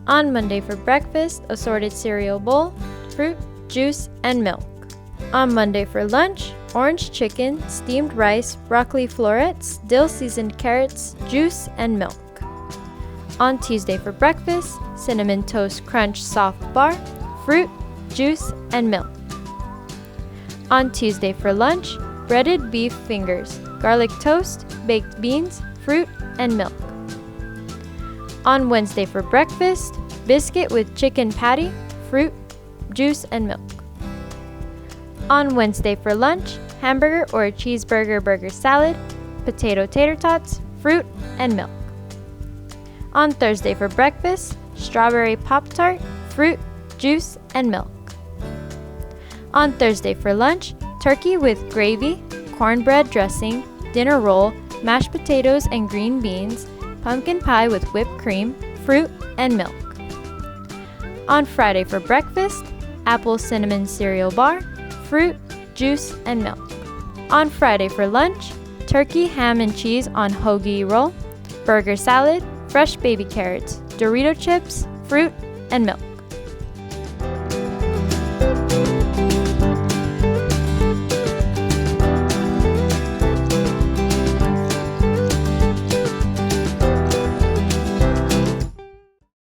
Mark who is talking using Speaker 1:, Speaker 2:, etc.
Speaker 1: On Monday for breakfast, assorted cereal bowl, fruit, juice, and milk. On Monday for lunch, orange chicken, steamed rice, broccoli florets, dill-seasoned carrots, juice, and milk. On Tuesday for breakfast, cinnamon toast crunch soft bar, fruit, juice, and milk. On Tuesday for lunch, breaded beef fingers, garlic toast, baked beans, fruit, and milk. On Wednesday for breakfast, biscuit with chicken patty, fruit, juice, and milk. On Wednesday for lunch, hamburger or cheeseburger burger salad, potato tater tots, fruit, and milk. On Thursday for breakfast, strawberry Pop-Tart, fruit, juice, and milk. On Thursday for lunch, turkey with gravy, cornbread dressing, dinner roll, mashed potatoes and green beans, pumpkin pie with whipped cream, fruit, and milk. On Friday for breakfast, apple cinnamon cereal bar, fruit, juice, and milk. On Friday for lunch, turkey, ham, and cheese on hoagie roll, burger salad, fresh baby carrots, Dorito chips, fruit, and milk.